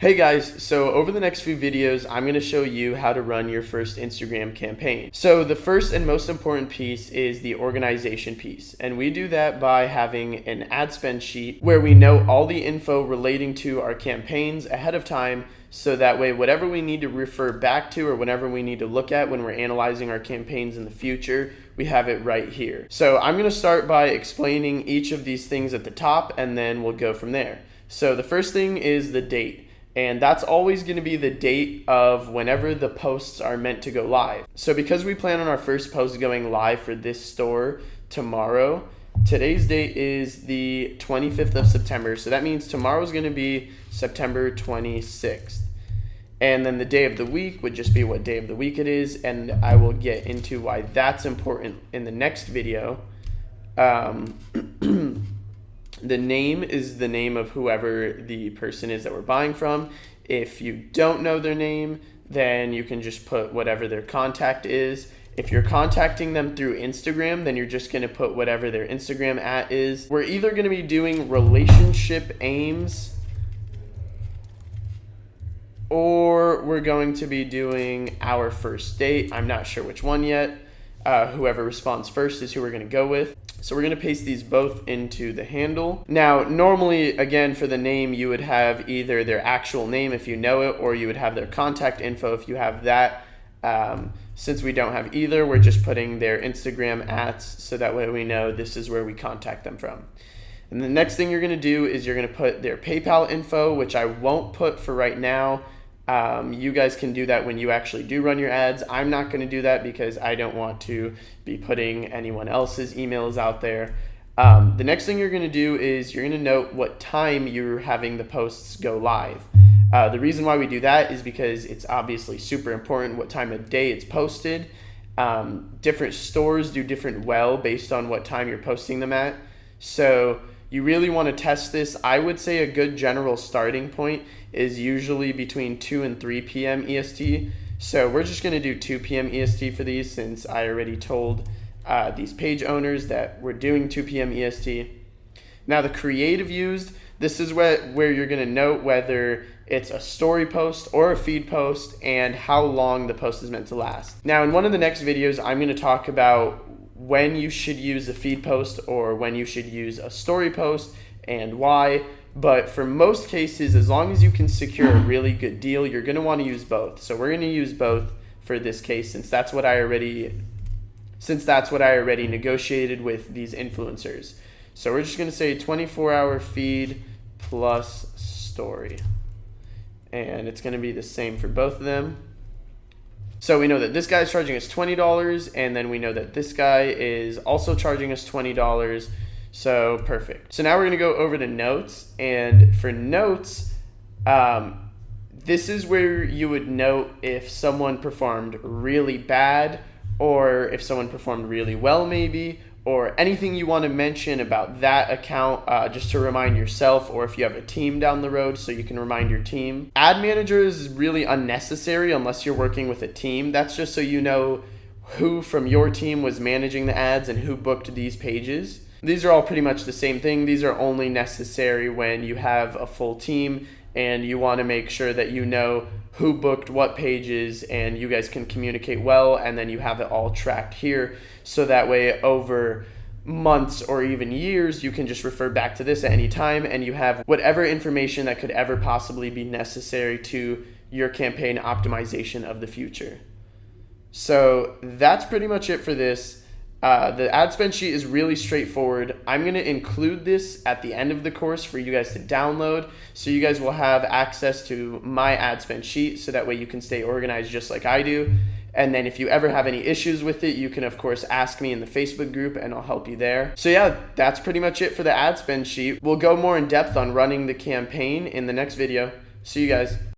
Hey guys, so over the next few videos, I'm going to show you how to run your first Instagram campaign. So the first and most important piece is the organization piece. And we do that by having an ad spend sheet where we note all the info relating to our campaigns ahead of time. So that way, whatever we need to refer back to or whatever we need to look at when we're analyzing our campaigns in the future, we have it right here. So I'm going to start by explaining each of these things at the top, and then we'll go from there. So the first thing is the date. And that's always going to be the date of whenever the posts are meant to go live. So because we plan on our first post going live for this store tomorrow, today's date is the 25th of September. So that means tomorrow is going to be September 26th. And then the day of the week would just be what day of the week it is. And I will get into why that's important in the next video. The name is the name of whoever the person is that we're buying from. If you don't know their name, then you can just put whatever their contact is. If you're contacting them through Instagram, then you're just going to put whatever their Instagram @ is. We're either going to be doing relationship aims, or we're going to be doing our first date. I'm not sure which one yet. Whoever responds first is who we're going to go with. So we're going to paste these both into the handle. Now, normally, again, for the name, you would have either their actual name if you know it, or you would have their contact info if you have that. Since we don't have either, we're just putting their Instagram @ so that way we know this is where we contact them from. And the next thing you're going to do is you're going to put their PayPal info, which I won't put for right now. You guys can do that when you actually do run your ads. I'm not going to do that because I don't want to be putting anyone else's emails out there. The next thing you're going to do is you're going to note what time you're having the posts go live. The reason why we do that is because it's obviously super important what time of day it's posted. Different stores do different well based on what time you're posting them at. So you really want to test this. I would say a good general starting point is usually between 2 and 3 p.m. EST. So we're just going to do 2 p.m. EST for these, since I already told these page owners that we're doing 2 p.m. EST. Now the creative used, this is where you're going to note whether it's a story post or a feed post and how long the post is meant to last. Now in one of the next videos, I'm going to talk about when you should use a feed post or when you should use a story post and why. But for most cases, as long as you can secure a really good deal, you're going to want to use both. So we're going to use both for this case, since that's what I already negotiated with these influencers. So we're just going to say 24-hour feed plus story. And it's going to be the same for both of them. So we know that this guy is charging us $20, and then we know that this guy is also charging us $20. So perfect. So now we're going to go over to notes, and for notes, this is where you would note if someone performed really bad, or if someone performed really well maybe, or anything you want to mention about that account, just to remind yourself, or if you have a team down the road so you can remind your team. Ad manager is really unnecessary unless you're working with a team. That's just so you know who from your team was managing the ads and who booked these pages. These are all pretty much the same thing. These are only necessary when you have a full team and you want to make sure that you know who booked what pages and you guys can communicate well, and then you have it all tracked here, so that way over months or even years you can just refer back to this at any time and you have whatever information that could ever possibly be necessary to your campaign optimization of the future. So that's pretty much it for this. The ad spend sheet is really straightforward. I'm going to include this at the end of the course for you guys to download, so you guys will have access to my ad spend sheet, so that way you can stay organized just like I do. And then if you ever have any issues with it, you can of course ask me in the Facebook group and I'll help you there. So yeah, that's pretty much it for the ad spend sheet. We'll go more in depth on running the campaign in the next video. See you guys.